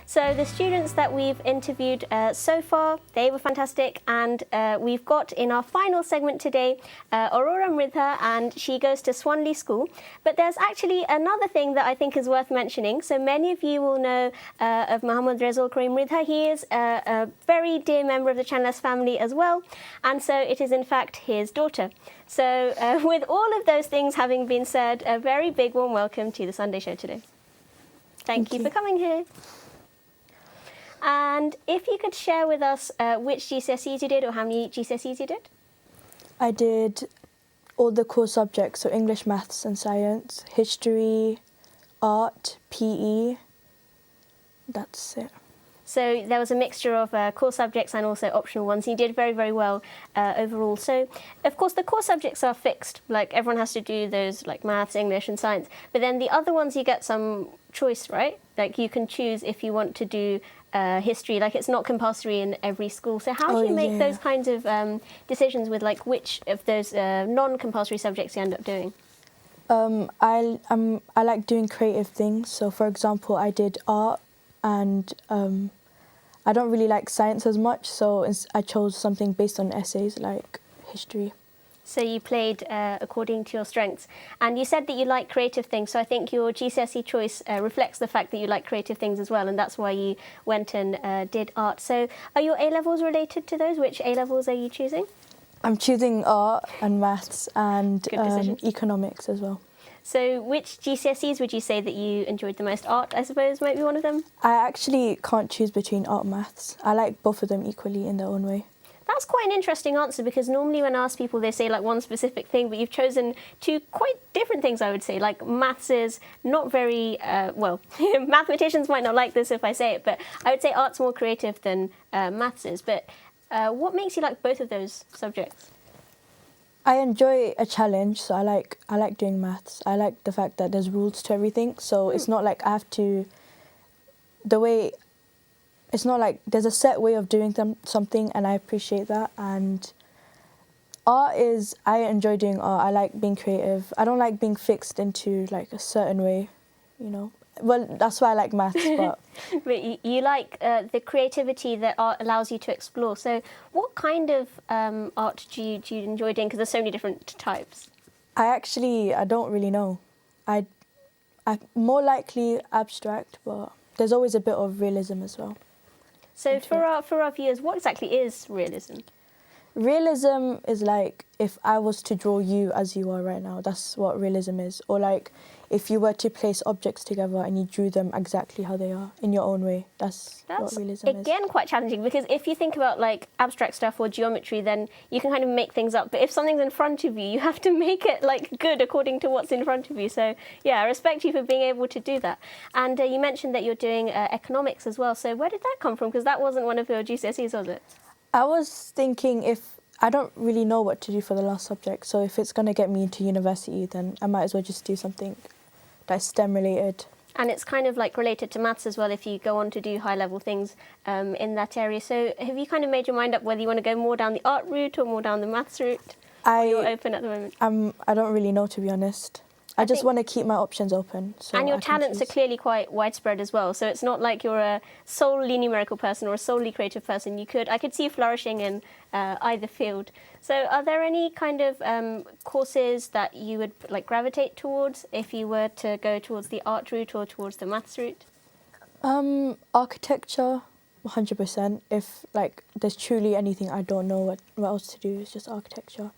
So the students that we've interviewed so far, they were fantastic, and we've got in our final segment today Aurora Mridha, and she goes to Swanley School. But there's actually another thing that I think is worth mentioning. So many of you will know of Mohammad Rezul Karim Mridha. He is a very dear member of the Channel's family as well, and so it is in fact his daughter. So with all of those things having been said, a very big warm welcome to the Sunday Show today. Thank you for coming here. And if you could share with us which GCSEs you did, or how many GCSEs you did? I did all the core subjects, so English, maths and science, history, art, PE, that's it. So there was a mixture of core subjects and also optional ones. You did very, very well overall. So, of course, the core subjects are fixed. Like, everyone has to do those, like maths, English and science. But then the other ones, you get some choice, right? Like, you can choose if you want to do history. Like, it's not compulsory in every school. So how do you make those kinds of decisions with, like, which of those non-compulsory subjects you end up doing? I like doing creative things. So, for example, I did art, and I don't really like science as much, so I chose something based on essays like history. So you played according to your strengths. And you said that you like creative things, so I think your GCSE choice reflects the fact that you like creative things as well, and that's why you went and did art. So are your A-levels related to those? Which A-levels are you choosing? I'm choosing art and maths and economics as well. So which GCSEs would you say that you enjoyed the most? Art, I suppose, might be one of them? I actually can't choose between art and maths. I like both of them equally in their own way. That's quite an interesting answer, because normally when I ask people, they say like one specific thing, but you've chosen two quite different things, I would say. Like, maths is not very, well, mathematicians might not like this if I say it, but I would say art's more creative than maths is. But what makes you like both of those subjects? I enjoy a challenge, so I like doing maths. I like the fact that there's rules to everything, so it's not like I have to, it's not like there's a set way of doing something, and I appreciate that. And art is, I enjoy doing art. I like being creative. I don't like being fixed into like a certain way, you know. Well, that's why I like maths, but... But you like the creativity that art allows you to explore. So what kind of art do you enjoy doing? Because there's so many different types. I don't really know. I'm more likely abstract, but there's always a bit of realism as well. So for our viewers, what exactly is realism? Realism is like if I was to draw you as you are right now, that's what realism is. Or like if you were to place objects together and you drew them exactly how they are in your own way, that's what realism is. Again, quite challenging, because if you think about like abstract stuff or geometry, then you can kind of make things up. But if something's in front of you, you have to make it like good according to what's in front of you. So yeah, I respect you for being able to do that. And you mentioned that you're doing economics as well. So where did that come from? Because that wasn't one of your GCSEs, was it? I was thinking, I don't really know what to do for the last subject, so if it's going to get me into university, then I might as well just do something that's STEM related. And it's kind of like related to maths as well if you go on to do high level things in that area. So have you kind of made your mind up whether you want to go more down the art route or more down the maths route? Or you're open at the moment? I don't really know, to be honest. I just want to keep my options open. So and your talents are clearly quite widespread as well. So it's not like you're a solely numerical person or a solely creative person. I could see you flourishing in either field. So are there any kind of courses that you would like gravitate towards if you were to go towards the art route or towards the maths route? Architecture, 100%. If like there's truly anything I don't know what else to do, it's just architecture.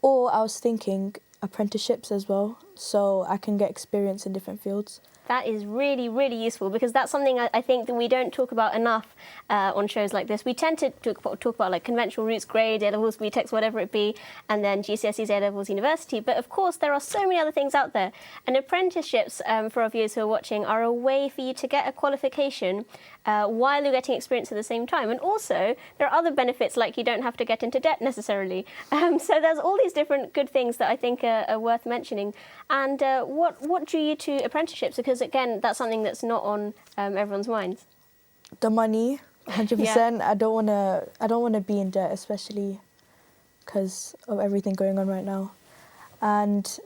Or I was thinking apprenticeships as well, so I can get experience in different fields. That is really, really useful, because that's something I think that we don't talk about enough on shows like this. We tend to talk about like conventional routes, grade, A-levels, BTECs, whatever it be, and then GCSEs, A-levels, university. But of course, there are so many other things out there. And apprenticeships, for our viewers who are watching, are a way for you to get a qualification while you're getting experience at the same time. And also, there are other benefits, like you don't have to get into debt necessarily. So there's all these different good things that I think are worth mentioning. And what drew you to apprenticeships? Because again, that's something that's not on everyone's minds. The money, 100%. Yeah. I don't want to be in debt, especially because of everything going on right now. And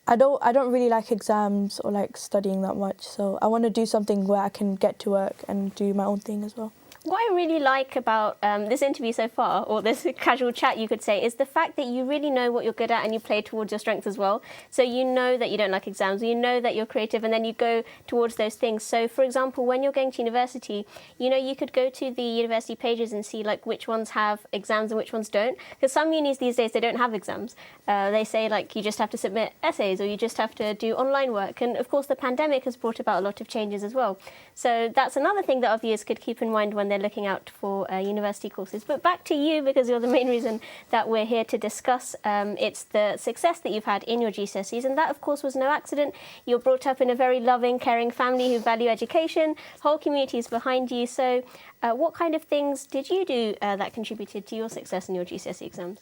I don't really like exams or like studying that much. So I want to do something where I can get to work and do my own thing as well. What I really like about this interview so far, or this casual chat you could say, is the fact that you really know what you're good at and you play towards your strengths as well. So you know that you don't like exams, you know that you're creative, and then you go towards those things. So for example, when you're going to university, you know, you could go to the university pages and see like which ones have exams and which ones don't. Because some unis these days, they don't have exams. They say like you just have to submit essays or you just have to do online work. And of course, the pandemic has brought about a lot of changes as well. So that's another thing that our viewers could keep in mind when they're looking out for university courses. But back to you, because you're the main reason that we're here to discuss. It's the success that you've had in your GCSEs, and that of course was no accident. You're brought up in a very loving, caring family who value education. Whole community is behind you. So what kind of things did you do that contributed to your success in your GCSE exams?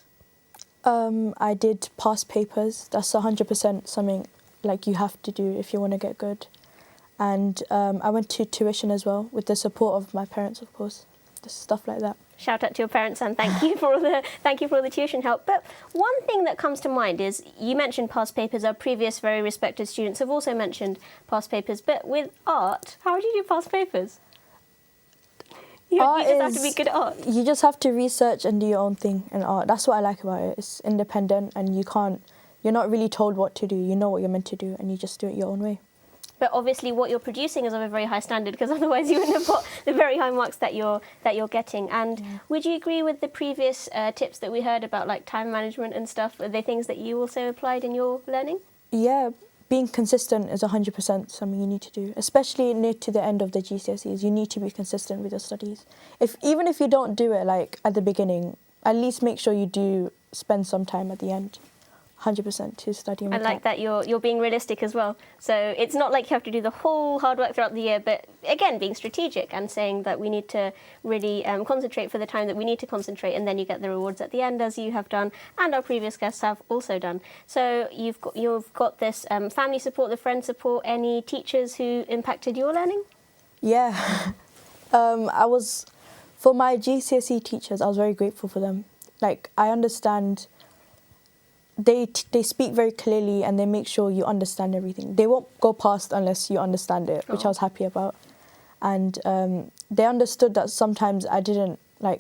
I did past papers. That's 100% something like you have to do if you want to get good. And I went to tuition as well, with the support of my parents, of course. Just stuff like that. Shout out to your parents and thank you for all the tuition help. But one thing that comes to mind is you mentioned past papers. Our previous very respected students have also mentioned past papers. But with art, how did you do past papers? You just have to be good at art. You just have to research and do your own thing in art. That's what I like about it. It's independent and you're not really told what to do. You know what you're meant to do and you just do it your own way. But obviously what you're producing is of a very high standard, because otherwise you wouldn't have got the very high marks that you're getting. And would you agree with the previous tips that we heard about like time management and stuff? Are they things that you also applied in your learning? Yeah, being consistent is 100% something you need to do, especially near to the end of the GCSEs. You need to be consistent with your studies. Even if you don't do it like at the beginning, at least make sure you do spend some time at the end. 100% to study. I like that you're being realistic as well. So it's not like you have to do the whole hard work throughout the year, but again, being strategic and saying that we need to really concentrate for the time that we need to concentrate, and then you get the rewards at the end, as you have done, and our previous guests have also done. So you've got this family support, the friend support. Any teachers who impacted your learning? Yeah, for my GCSE teachers, I was very grateful for them. Like, I understand. They speak very clearly and they make sure you understand everything. They won't go past unless you understand it, which I was happy about. And they understood that sometimes I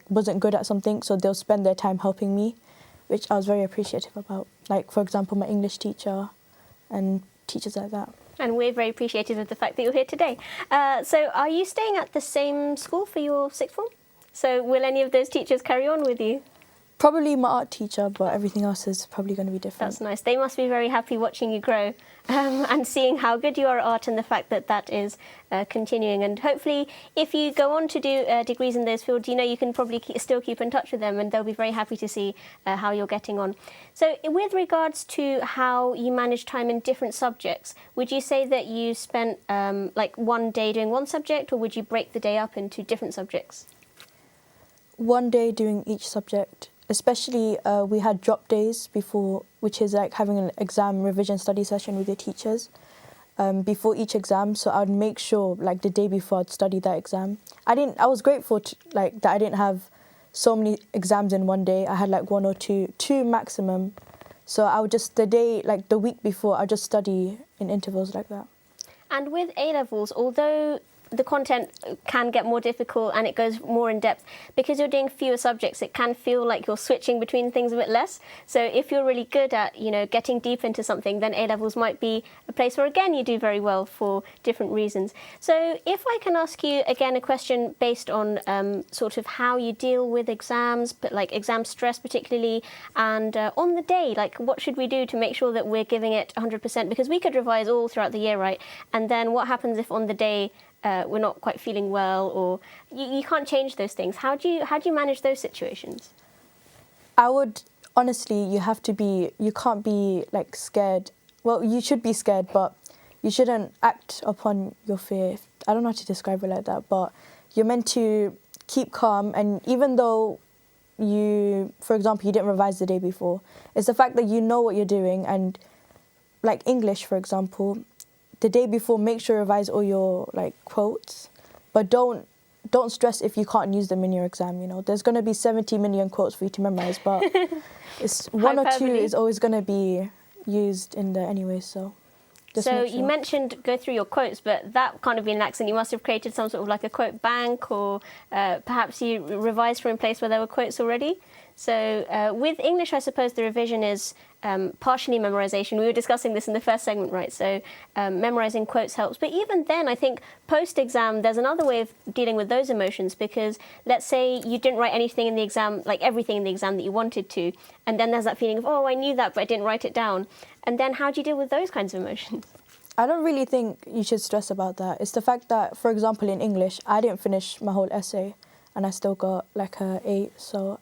wasn't good at something, so they'll spend their time helping me, which I was very appreciative about. Like, for example, my English teacher and teachers like that. And we're very appreciative of the fact that you're here today. So are you staying at the same school for your sixth form? So will any of those teachers carry on with you? Probably my art teacher, but everything else is probably going to be different. That's nice. They must be very happy watching you grow and seeing how good you are at art, and the fact that that is continuing. And hopefully, if you go on to do degrees in those fields, you can probably still keep in touch with them, and they'll be very happy to see how you're getting on. So with regards to how you manage time in different subjects, would you say that you spent like one day doing one subject, or would you break the day up into different subjects? One day doing each subject. Especially we had drop days before, which is like having an exam revision study session with your teachers before each exam. So I'd make sure like the day before I'd study that exam. I was grateful that I didn't have so many exams in one day. I had like one or two maximum. So I would just the week before, I'd just study in intervals like that. And with A-levels, although the content can get more difficult and it goes more in depth, because you're doing fewer subjects, it can feel like you're switching between things a bit less. So if you're really good at getting deep into something, then A-levels might be a place where again you do very well for different reasons. So if I can ask you again a question based on sort of how you deal with exams, but like exam stress particularly, and on the day, like what should we do to make sure that we're giving it 100%? Because we could revise all throughout the year, right? And then what happens if on the day we're not quite feeling well, or you can't change those things? How do you manage those situations? I would honestly, you can't be like scared. Well, you should be scared, but you shouldn't act upon your fear. I don't know how to describe it like that, but you're meant to keep calm. And even though for example, you didn't revise the day before, it's the fact that you know what you're doing. And like English, for example, the day before, make sure you revise all your like quotes, but don't stress if you can't use them in your exam. There's going to be 70 million quotes for you to memorize, but it's one or two is always going to be used in there anyway, so just So make sure. you mentioned go through your quotes, but that can't have been an accident. You must have created some sort of like a quote bank, or perhaps you revised from a place where there were quotes already. So with English, I suppose the revision is partially memorization. We were discussing this in the first segment, right? So memorizing quotes helps. But even then, I think post-exam, there's another way of dealing with those emotions, because let's say you didn't write anything in the exam, like everything in the exam that you wanted to, and then there's that feeling of, oh, I knew that, but I didn't write it down. And then how do you deal with those kinds of emotions? I don't really think you should stress about that. It's the fact that, for example, in English, I didn't finish my whole essay and I still got like a 8. So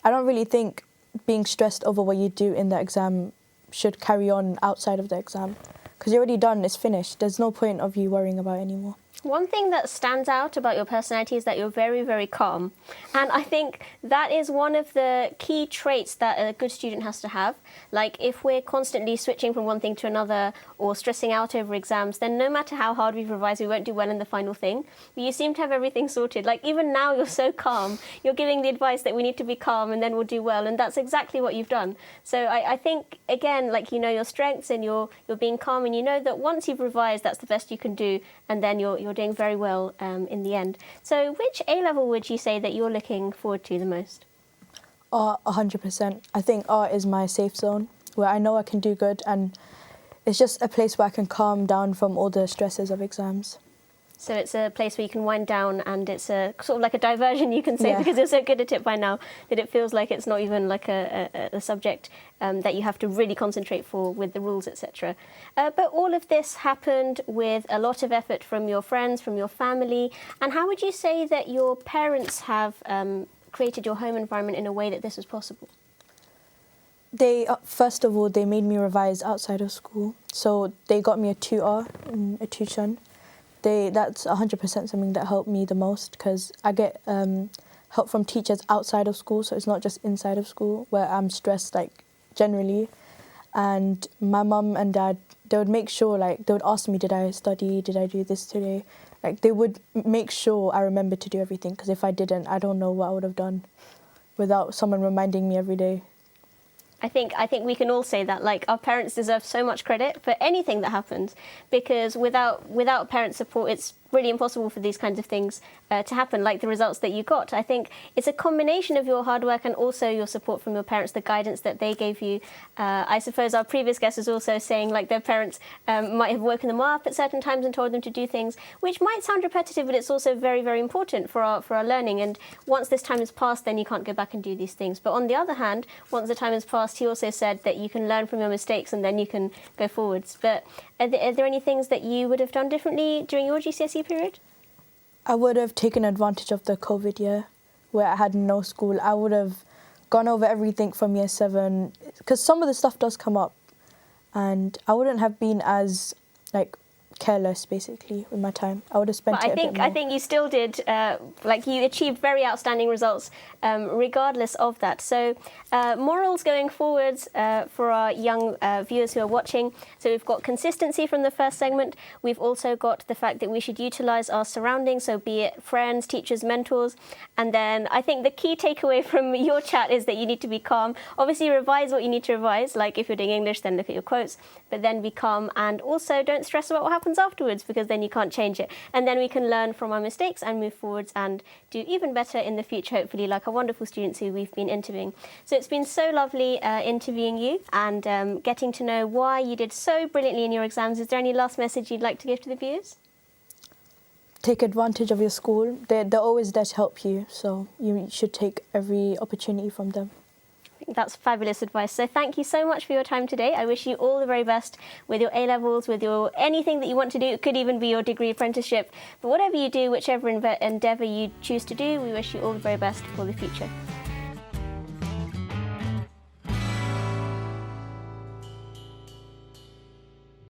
I don't really think being stressed over what you do in the exam should carry on outside of the exam, because you're already done, it's finished. There's no point of you worrying about it anymore. One thing that stands out about your personality is that you're very, very calm. And I think that is one of the key traits that a good student has to have. Like, if we're constantly switching from one thing to another or stressing out over exams, then no matter how hard we've revised, we won't do well in the final thing. But you seem to have everything sorted. Like, even now you're so calm. You're giving the advice that we need to be calm and then we'll do well. And that's exactly what you've done. So I think, again, like, you know your strengths and you're being calm, and you know that once you've revised, that's the best you can do. And then you're doing very well in the end. So which A-level would you say that you're looking forward to the most? 100%. I think art is my safe zone, where I know I can do good, and it's just a place where I can calm down from all the stresses of exams. So it's a place where you can wind down, and it's a sort of like a diversion, you can say, Yeah. because you're so good at it by now that it feels like it's not even like a subject that you have to really concentrate for with the rules, etc. But all of this happened with a lot of effort from your friends, from your family. And how would you say that your parents have created your home environment in a way that this was possible? They, first of all, they made me revise outside of school. So they got me a tutor, a tuition. That's 100% something that helped me the most, because I get help from teachers outside of school, so it's not just inside of school where I'm stressed, like, generally. And my mum and dad, they would make sure, like, they would ask me, did I study, did I do this today? Like, they would make sure I remembered to do everything, because if I didn't, I don't know what I would have done without someone reminding me every day. I think we can all say that, like, our parents deserve so much credit for anything that happens, because without parent support, it's really impossible for these kinds of things to happen, like the results that you got. I think it's a combination of your hard work and also your support from your parents, the guidance that they gave you. I suppose our previous guest was also saying, like, their parents might have woken them up at certain times and told them to do things, which might sound repetitive, but it's also very, very important for our learning. And once this time has passed, then you can't go back and do these things. But on the other hand, once the time has passed, he also said that you can learn from your mistakes and then you can go forwards. But are there any things that you would have done differently during your GCSE period? I would have taken advantage of the COVID year where I had no school. I would have gone over everything from year 7, because some of the stuff does come up, and I wouldn't have been as, like, careless, basically, with my time. I would have spent it a bit more. I think you still did, like, you achieved very outstanding results regardless of that. So morals going forwards for our young viewers who are watching. So we've got consistency from the first segment. We've also got the fact that we should utilise our surroundings, so be it friends, teachers, mentors. And then I think the key takeaway from your chat is that you need to be calm. Obviously revise what you need to revise, like if you're doing English, then look at your quotes, but then be calm, and also don't stress about what happens afterwards, because then you can't change it. And then we can learn from our mistakes and move forwards and do even better in the future, hopefully, like our wonderful students who we've been interviewing. So it's been so lovely interviewing you and getting to know why you did so brilliantly in your exams. Is there any last message you'd like to give to the viewers? Take advantage of your school. They're always there to help you, so you should take every opportunity from them. That's fabulous advice. So thank you so much for your time today. I wish you all the very best with your A-levels, with your anything that you want to do. It could even be your degree apprenticeship. But whatever you do, whichever endeavour you choose to do, we wish you all the very best for the future.